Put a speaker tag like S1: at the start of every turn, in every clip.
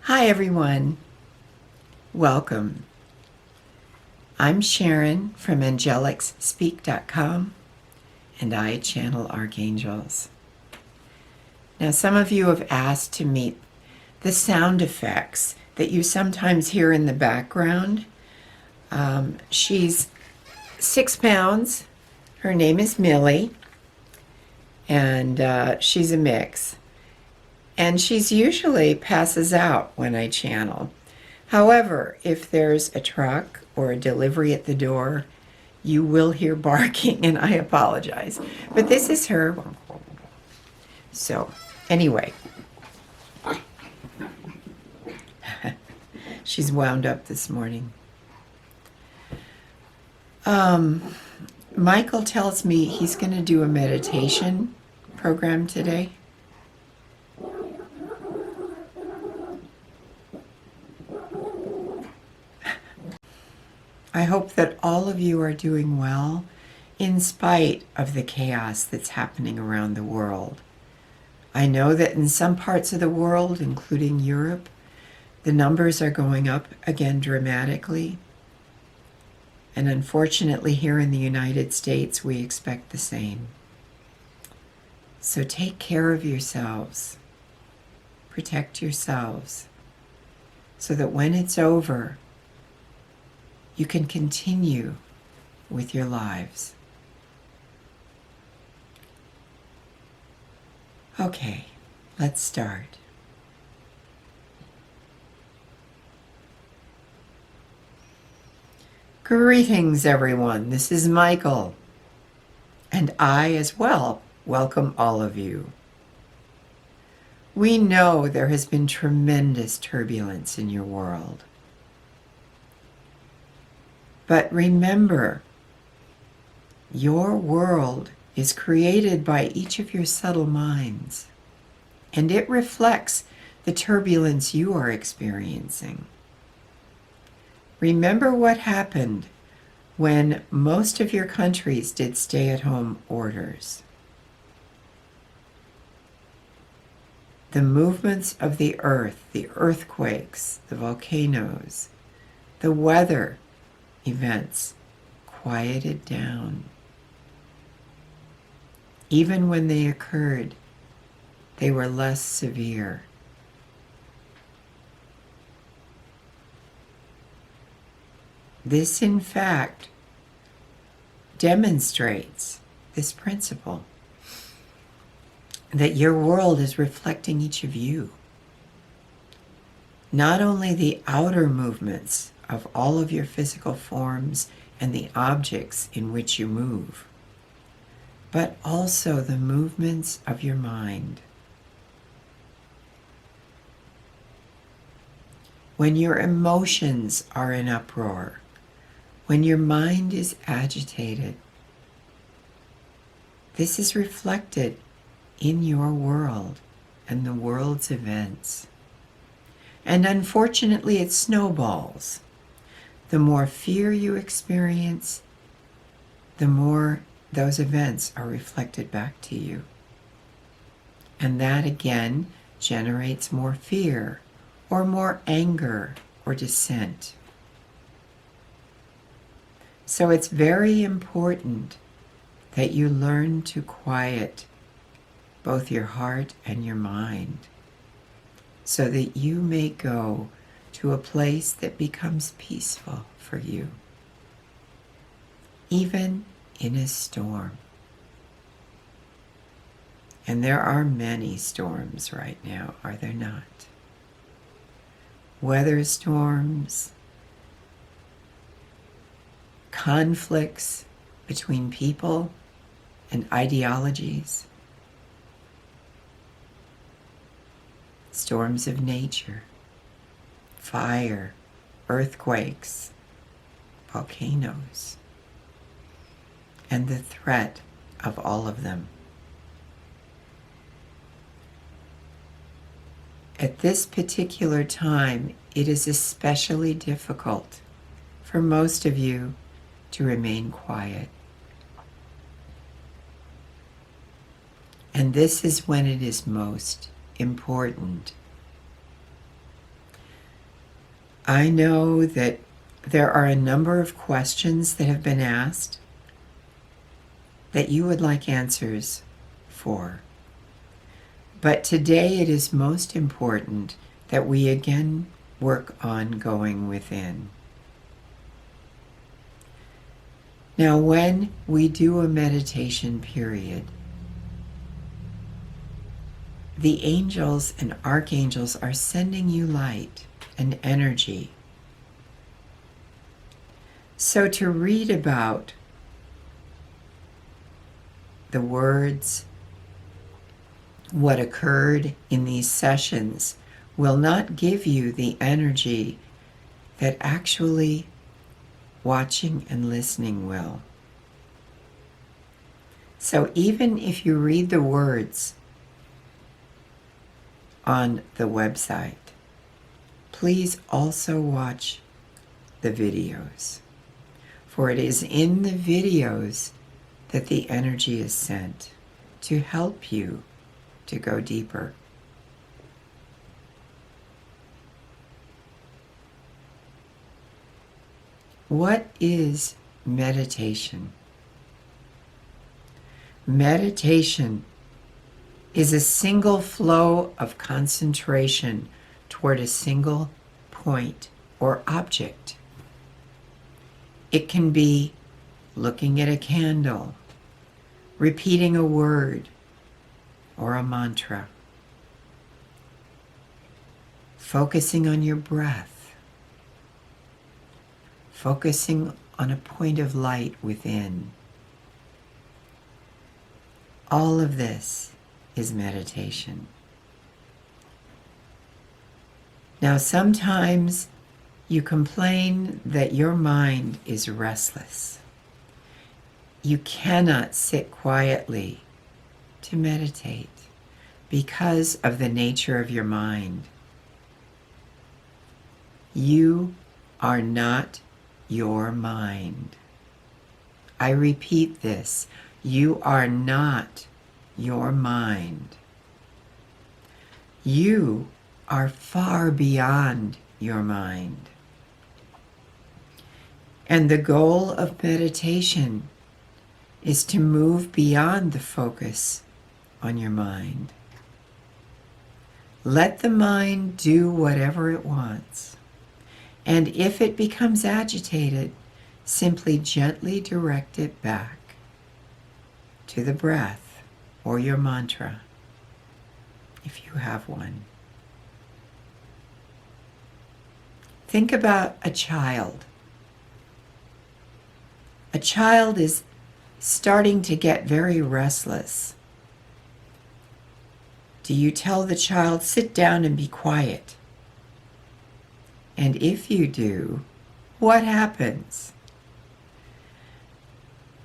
S1: Hi everyone, welcome. I'm Sharon from Angelics-Speak.com and I channel archangels. Now some of you have asked to meet the sound effects that you sometimes hear in the background. She's 6 pounds, her name is Millie, and she's a mix. And she's usually passes out when I channel. However, if there's a truck or a delivery at the door, you will hear barking, and I apologize. But this is her. So, anyway. She's wound up this morning. Michael tells me he's going to do a meditation program today. I hope that all of you are doing well in spite of the chaos that's happening around the world. I know that in some parts of the world, including Europe, the numbers are going up again dramatically. And unfortunately, here in the United States, we expect the same. So take care of yourselves. Protect yourselves so that when it's over, you can continue with your lives. Okay, let's start. Greetings, everyone. This is Michael, and I as well welcome all of you. We know there has been tremendous turbulence in your world. But remember, your world is created by each of your subtle minds, and it reflects the turbulence you are experiencing. Remember what happened when most of your countries did stay-at-home orders. The movements of the earth, the earthquakes, the volcanoes, the weather events quieted down. Even when they occurred, they were less severe. This, in fact, demonstrates this principle that your world is reflecting each of you. Not only the outer movements of all of your physical forms and the objects in which you move, but also the movements of your mind. When your emotions are in uproar, when your mind is agitated, this is reflected in your world and the world's events. And unfortunately, it snowballs. The more fear you experience, the more those events are reflected back to you. And that again generates more fear or more anger or dissent. So it's very important that you learn to quiet both your heart and your mind so that you may go to a place that becomes peaceful for you, even in a storm. And there are many storms right now, are there not? Weather storms, conflicts between people and ideologies, storms of nature, fire, earthquakes, volcanoes, and the threat of all of them. At this particular time, it is especially difficult for most of you to remain quiet. And this is when it is most important. I know that there are a number of questions that have been asked that you would like answers for. But today it is most important that we again work on going within. Now, when we do a meditation period, the angels and archangels are sending you light and energy. So to read about the words, what occurred in these sessions, will not give you the energy that actually watching and listening will. So even if you read the words on the website, please also watch the videos, for it is in the videos that the energy is sent to help you to go deeper. What is meditation? Meditation is a single flow of concentration toward a single point or object. It can be looking at a candle, repeating a word or a mantra, focusing on your breath, focusing on a point of light within. All of this is meditation. Now, sometimes you complain that your mind is restless. You cannot sit quietly to meditate because of the nature of your mind. You are not your mind. I repeat this. You are not your mind. You are far beyond your mind. And the goal of meditation is to move beyond the focus on your mind. Let the mind do whatever it wants. And if it becomes agitated, simply gently direct it back to the breath or your mantra, if you have one. Think about a child. A child is starting to get very restless. Do you tell the child, sit down and be quiet? And if you do, what happens?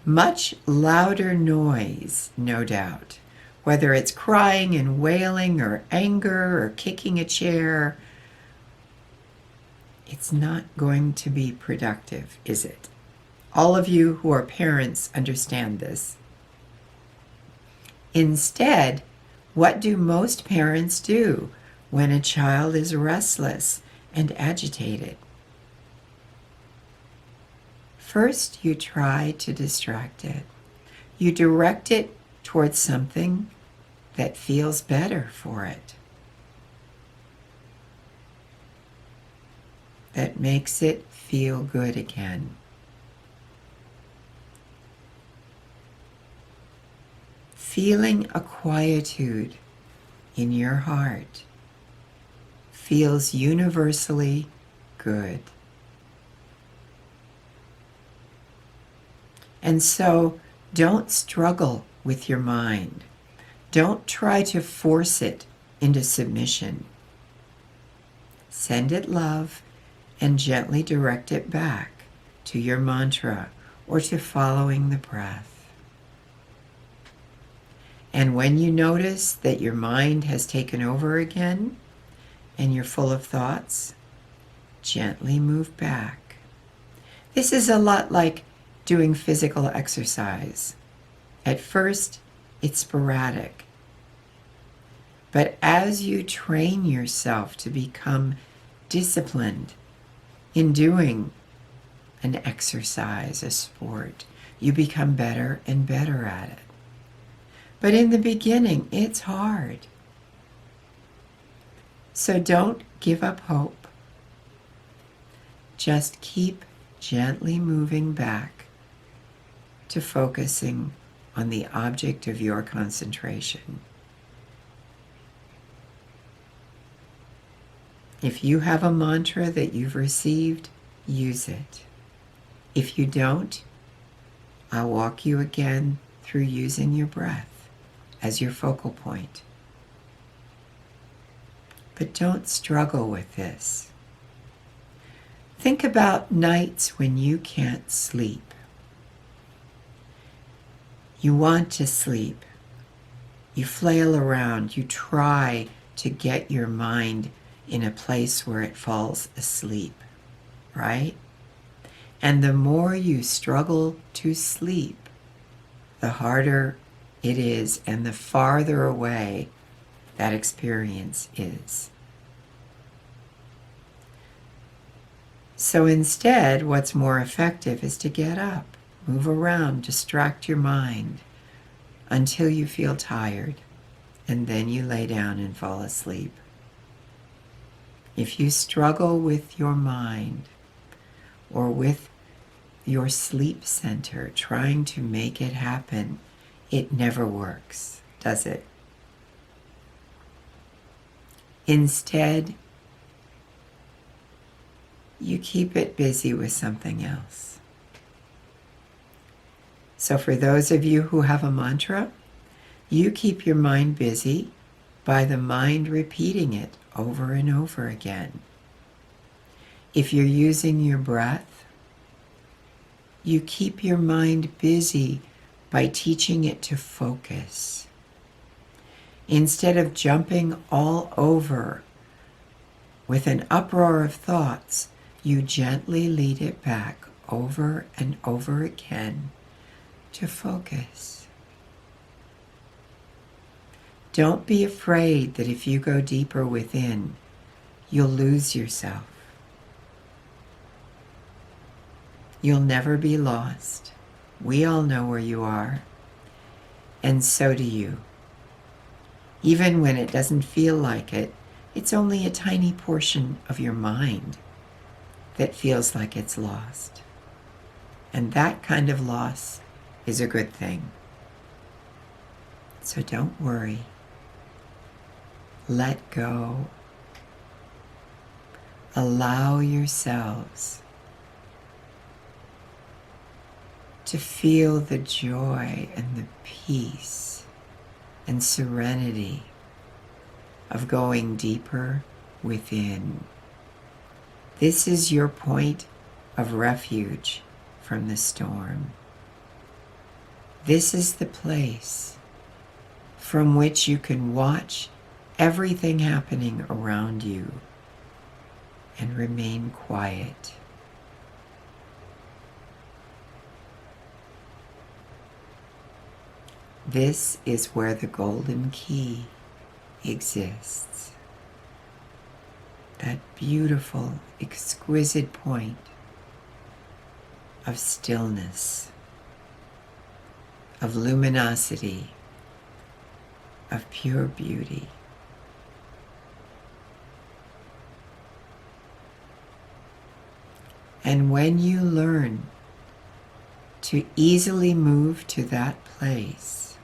S1: Much louder noise, no doubt, whether it's crying and wailing or anger or kicking a chair. It's not going to be productive, is it? All of you who are parents understand this. Instead, what do most parents do when a child is restless and agitated? First, you try to distract it. You direct it towards something that feels better for it, that makes it feel good again. Feeling a quietude in your heart feels universally good. And so don't struggle with your mind. Don't try to force it into submission. Send it love and gently direct it back to your mantra or to following the breath. And when you notice that your mind has taken over again and you're full of thoughts, gently move back. This is a lot like doing physical exercise. At first, it's sporadic. But as you train yourself to become disciplined in doing an exercise, a sport. You become better and better at it. But in the beginning, it's hard. So don't give up hope. Just keep gently moving back to focusing on the object of your concentration. If you have a mantra that you've received, use it. If you don't, I'll walk you again through using your breath as your focal point. But don't struggle with this. Think about nights when you can't sleep. You want to sleep. You flail around. You try to get your mind in a place where it falls asleep, right? And the more you struggle to sleep, the harder it is and the farther away that experience is. So instead, what's more effective is to get up, move around, distract your mind until you feel tired, and then you lay down and fall asleep. If you struggle with your mind or with your sleep center trying to make it happen, it never works, does it? Instead, you keep it busy with something else. So for those of you who have a mantra, you keep your mind busy by the mind repeating it over and over again. If you're using your breath, you keep your mind busy by teaching it to focus. Instead of jumping all over with an uproar of thoughts, you gently lead it back over and over again to focus. Don't be afraid that if you go deeper within, you'll lose yourself. You'll never be lost. We all know where you are, and so do you. Even when it doesn't feel like it, it's only a tiny portion of your mind that feels like it's lost. And that kind of loss is a good thing. So don't worry. Let go. Allow yourselves to feel the joy and the peace and serenity of going deeper within. This is your point of refuge from the storm. This is the place from which you can watch everything happening around you and remain quiet. This is where the golden key exists. That beautiful, exquisite point of stillness, of luminosity, of pure beauty. And when you learn to easily move to that place,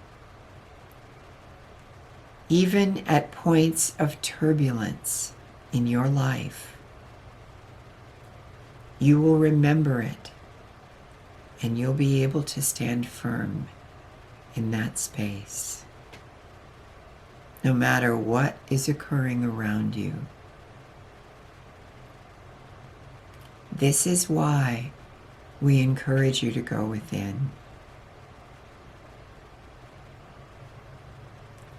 S1: even at points of turbulence in your life, you will remember it, and you'll be able to stand firm in that space, no matter what is occurring around you. This is why we encourage you to go within.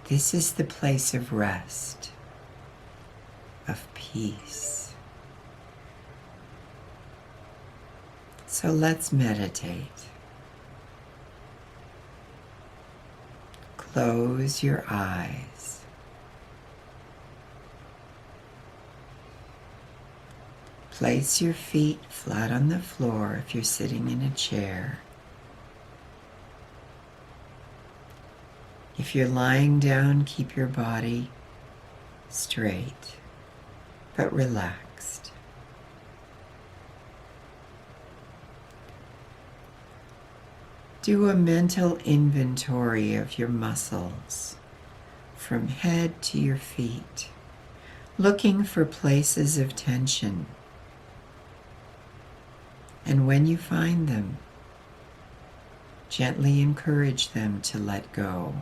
S1: This is the place of rest, of peace. So let's meditate. Close your eyes. Place your feet flat on the floor if you're sitting in a chair. If you're lying down, keep your body straight but relaxed. Do a mental inventory of your muscles from head to your feet, looking for places of tension. And when you find them, gently encourage them to let go,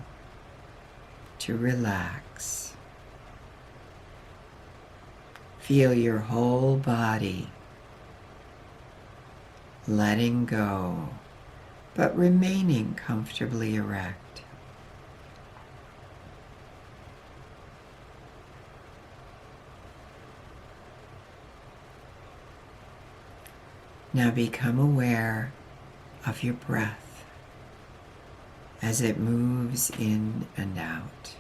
S1: to relax. Feel your whole body letting go, but remaining comfortably erect. Now become aware of your breath as it moves in and out.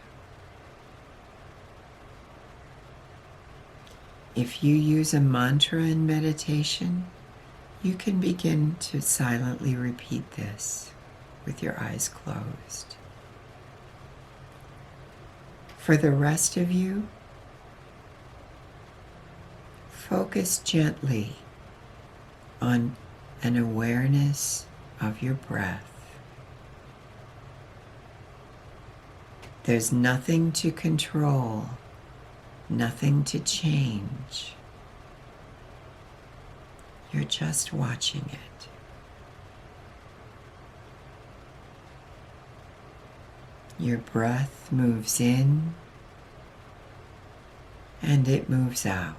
S1: If you use a mantra in meditation, you can begin to silently repeat this with your eyes closed. For the rest of you, focus gently on an awareness of your breath. There's nothing to control, nothing to change. You're just watching it. Your breath moves in and it moves out.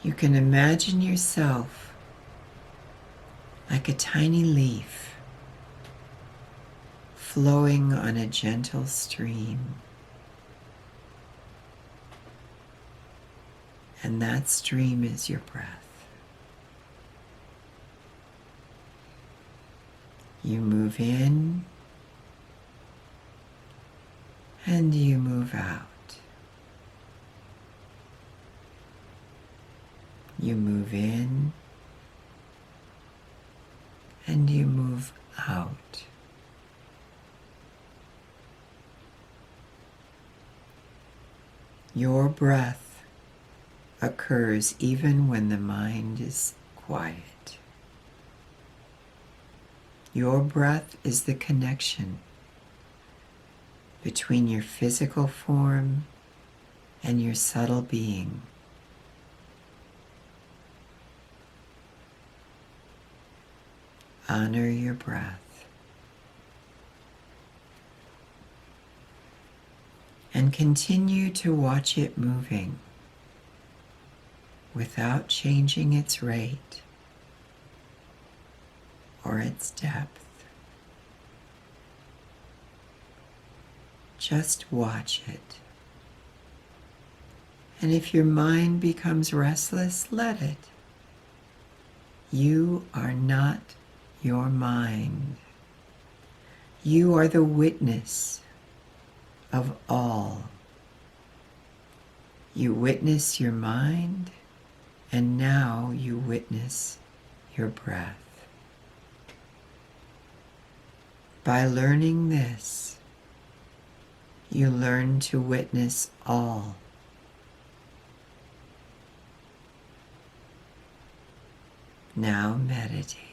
S1: You can imagine yourself like a tiny leaf flowing on a gentle stream. And that stream is your breath. You move in and you move out. You move in and you move out. Your breath occurs even when the mind is quiet. Your breath is the connection between your physical form and your subtle being. Honor your breath and continue to watch it moving without changing its rate or its depth. Just watch it. And if your mind becomes restless, let it. You are not your mind. You are the witness of all. You witness your mind, and now you witness your breath. By learning this, you learn to witness all. Now meditate.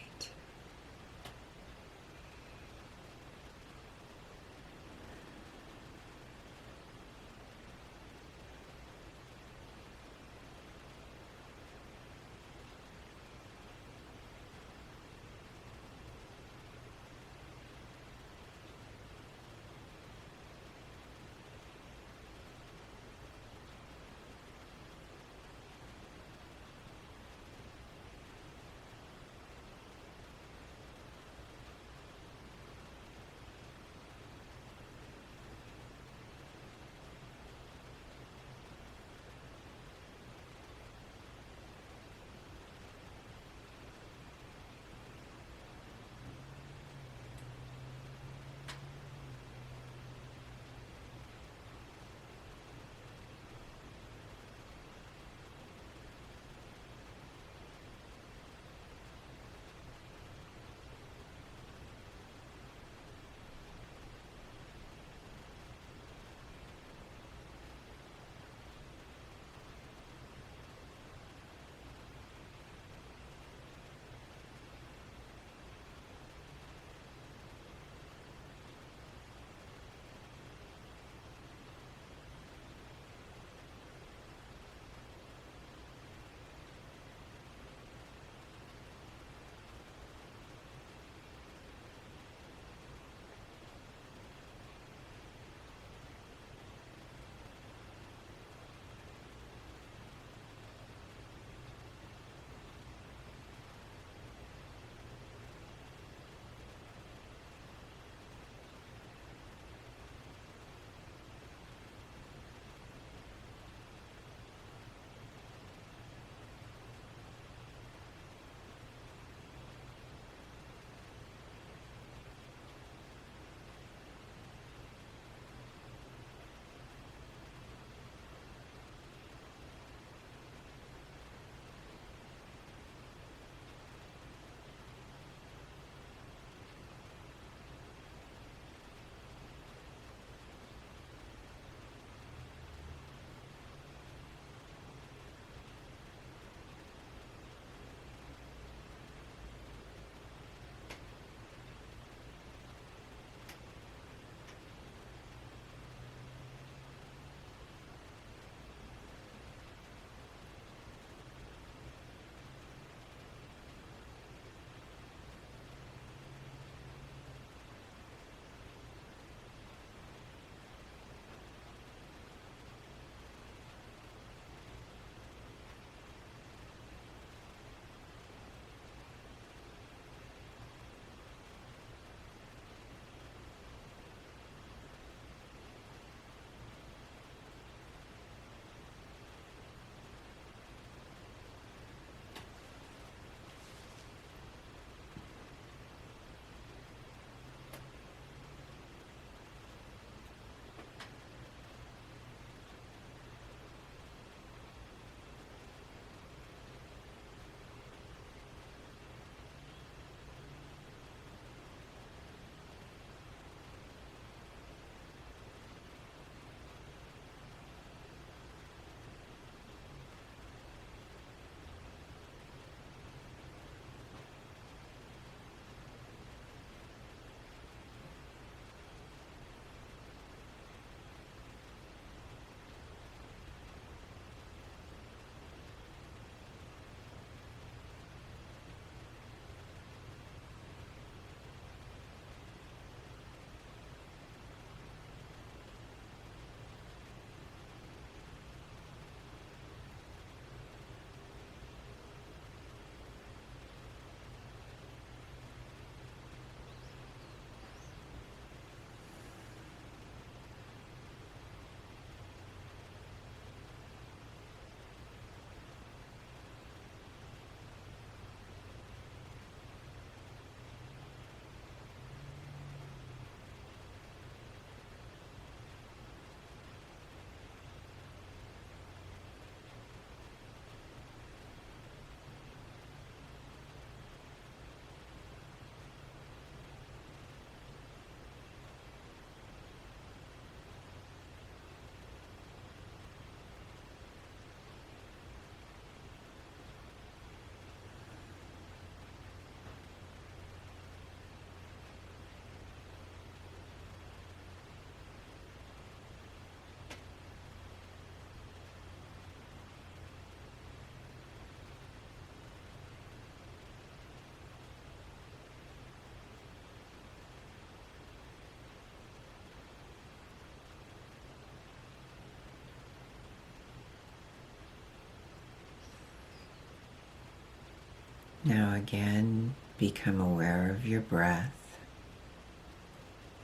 S1: Now again, become aware of your breath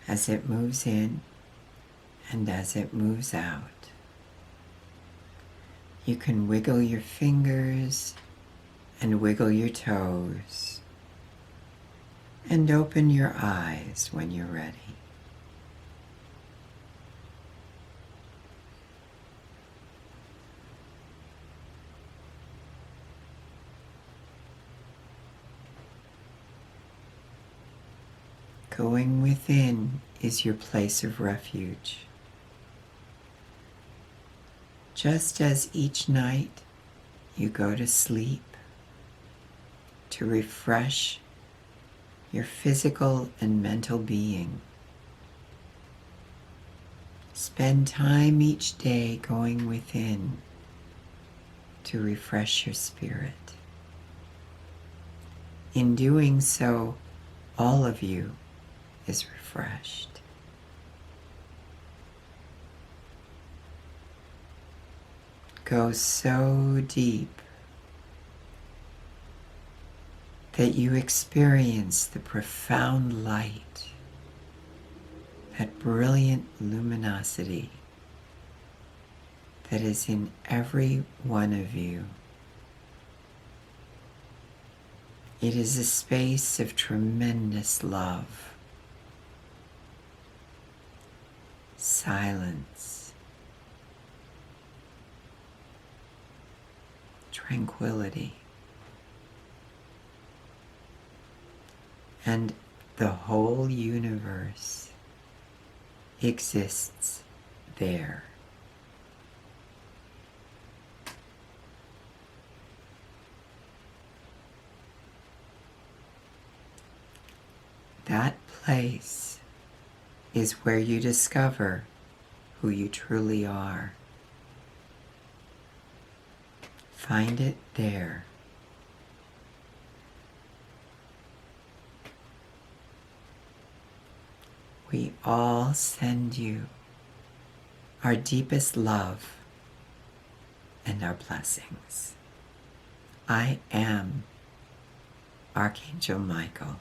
S1: as it moves in and as it moves out. You can wiggle your fingers and wiggle your toes and open your eyes when you're ready. Going within is your place of refuge. Just as each night you go to sleep to refresh your physical and mental being, spend time each day going within to refresh your spirit. In doing so, all of you is refreshed. Go so deep that you experience the profound light, that brilliant luminosity that is in every one of you. It is a space of tremendous love, silence, tranquility, and the whole universe exists there. That place is where you discover who you truly are. Find it there. We all send you our deepest love and our blessings. I am Archangel Michael.